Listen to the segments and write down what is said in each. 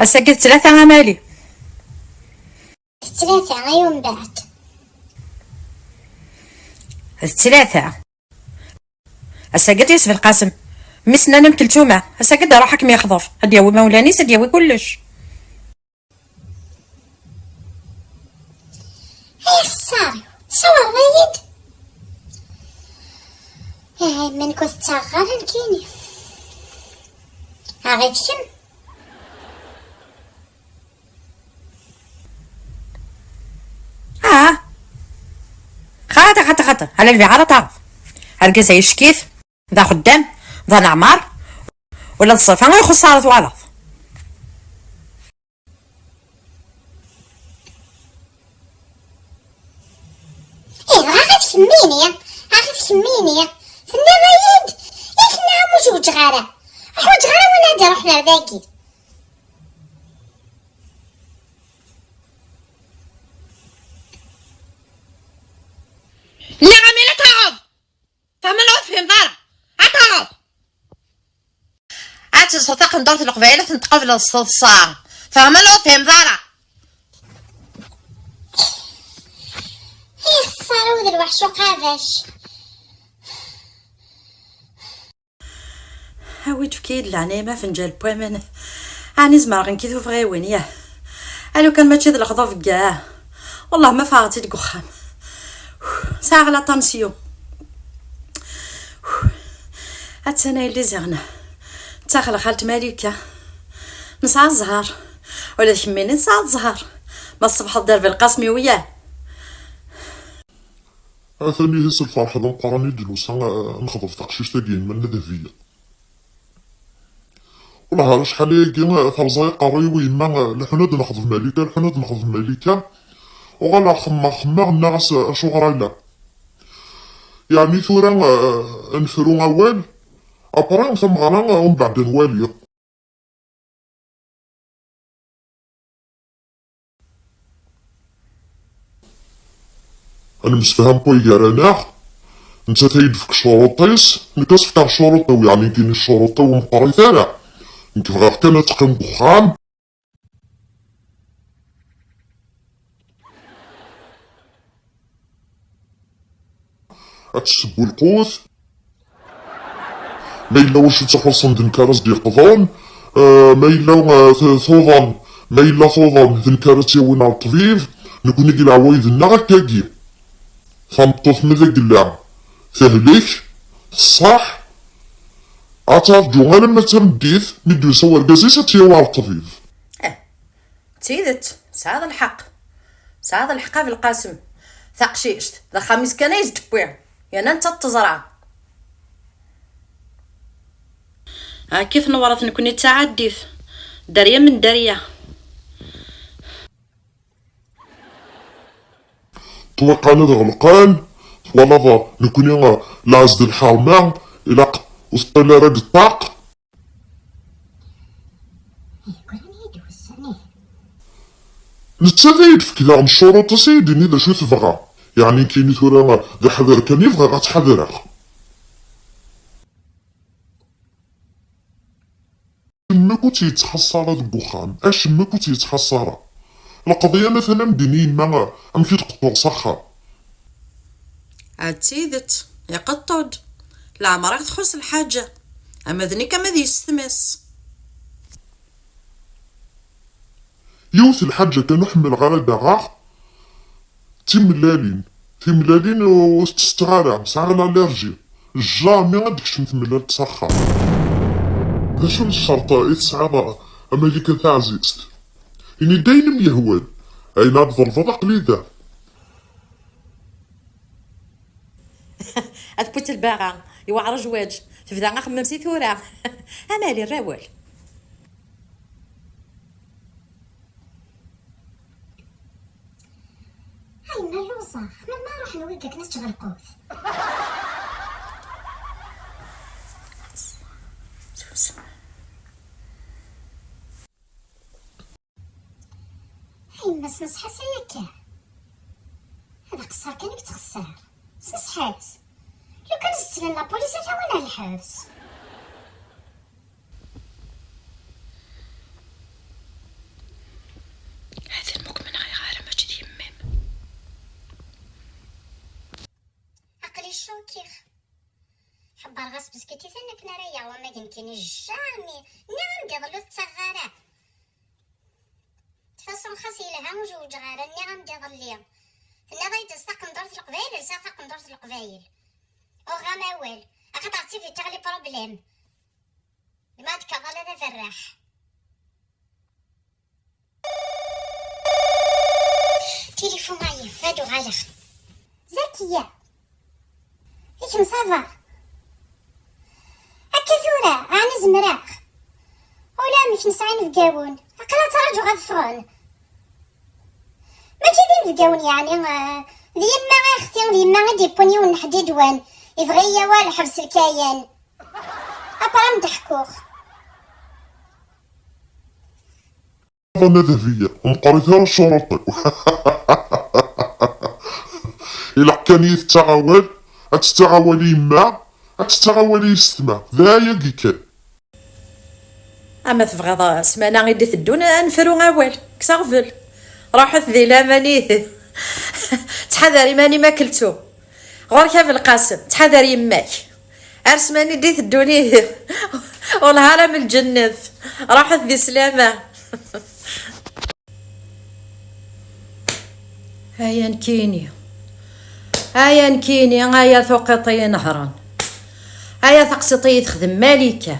أساقي 3 أمالي. 3 يوم بعد. 3 أساقي يوسف القاسم مسنا نم كلتومة أساقي روحك ميخضر هدياوي مولانيس هدياوي كلش. يا خساري صور غيد من كنت تصغر الكيني غيد شم خاطر على الفيعارة تعرف هرقز عيش كيف ذا خدام ذا نعمار ولا الصرفان يخص صارت وعرض. غاغد شميني فنا غيد ياك نعم وجوج غارة ونادي روحنا ذاكي. نعم لا تعرض فما لو فهم ضارة أتعرض عاد صوتك ندورت القبيلة تنتقبل الصار فما لو فهم ضارة. يا خسارة وذا الوحش وقافاش هاويت فكيد العنيمة فنجال بوامن عني زمار غنكيثو فغيوين ياه الو كان ماشي ذا الخضوف كاع والله ما فاغتي ديك وخام ساعة لا طنسيو هاتسانا اللي زغنا تاخل خالت مالكة نسعى الزهر ولا شميني نسعى الزهر ما الصبح الدار بالقاسمي وياه. ثاني هس الفرحة ذا مقراني جلوسها نخضف تقشيش تاقين من ندفية والله شحال ياكي فرزاي قريوي ما الحنود نخضف مالكة الحنود نخضف مالكة وغالا خما الناس شغرايلا يعني ثورا نفرو أول أبرا ثم غالا ومن بعد نوالي. أنا مسفهم بوي كاراناخ نتا تايدفك شروطيس نكاس فتح شروطو يعني كاين الشروطو ومقري ثاني نكيف غير كان تقيم بخام أتسبو القوت ما إلا واش تخلصن دنكارس بيقضون ما إلا ثوضن ما إلا ثوضن دنكارس يوينا الطبيب نكون نقل عوايد النغا كاكي فنطوف مذا قلام ثهليك صح عترجو غير لما تمديت ندو سوا القزيزة تيوا الطبيب. تيدت سعاد الحق في القاسم ثقشيشت ذا خميس كان يزدبوع يعني انت تزرع كيف نورث نكوني تعديث دارية من دارية طلق انا ذا غلقان ولا ذا نكوني لازد الحرمان الى وسطيلا راد الطاق نتساذيد في كذا عن الشروط سيدني ذا شو تبغى يعني كيني ثورا ذا حذر كان يبغى غتحذره شمكو تيتحصر ذا بوخام اشمكو تيتحصر القضية مثلا بيني ما امشي تقطع صخر تيدت يقطود لا عمرك تخص الحاجة اما ذني كما ذي يستمس يوث الحاجة كانوا حمل غالا دغاغ تيملالين وستستغارع ساغلا الالرجي جامي غاديك شم تملال تسخر هاشو الشرطة يتسعى امريكا تعزيزت يعني داينم يهوان اين عاد ظلفض قليدا اثبت الباغا يوعر جواج تبدا نخمم سي ثورة امالي الراول هاي ملوصة ما راح نوقك نشتغل قوس هاي بس نصحاس هيك هذا قصار كانك تخسر نصحاس لو كان استلم لابوليس تاوينا الحبس هذا المكمن غير ماشي ديال يمام. عقلي شوكيخ حبار غاس بسكيتي ثانك ناريا وما يمكن جامي نعم قضلو تسغارة تفاصل خاصي لها وجوج غارة نعم قضل ليا ثنا ضايد استاق ندورة القبايل سافاق ندورة القبايل وغام اول اخد عطي في تغلي بروبليم ما تكغل هذا فرح تليفون معايا فادو غالخ زكية هيك مصافا هكا ثورة عاني زمراق ولا مش نسعين في قاون هكا تراجع غفغان ما تدين في قاون يعني ذي ما غيختي ذي ما غادي يبوني ونحدي دوان يبغي والو حبس الكاين أبرام ضحكوخ أنا ذهبية ومقريتها الشرطي إلا كان يتغاول أتتغاولي يما أتتغاولي يستمع ذايا كيكا اما تبغى سمانه غيدي تدون نفرو غاول كسغفل راحت ذي لا ماني تحذري ماني ما كلتو غورك في القاسم تحذري يماك ارسماني دي تدوني والهرم من الجنة راحت ذي سلامة هيا نكيني هيا نكيني هيا ثقطي نهران هيا ثقسطي تخدم مالكة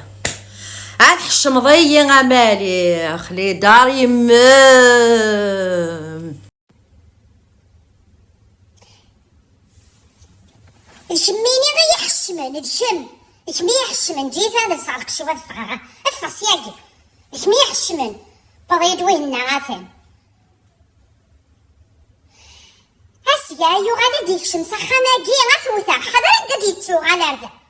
عاد حشمضي غمالي خلي دار يمام الشميني غي يحشمن الشم الشمي يحشمن جيت هذا صارك شي وثقة افص ياقي الشمي يحشمن بغي يدويهن عاثم هسيا يغالي ديك شمس خماقي غثوثة حضر قد يتسوغ على رده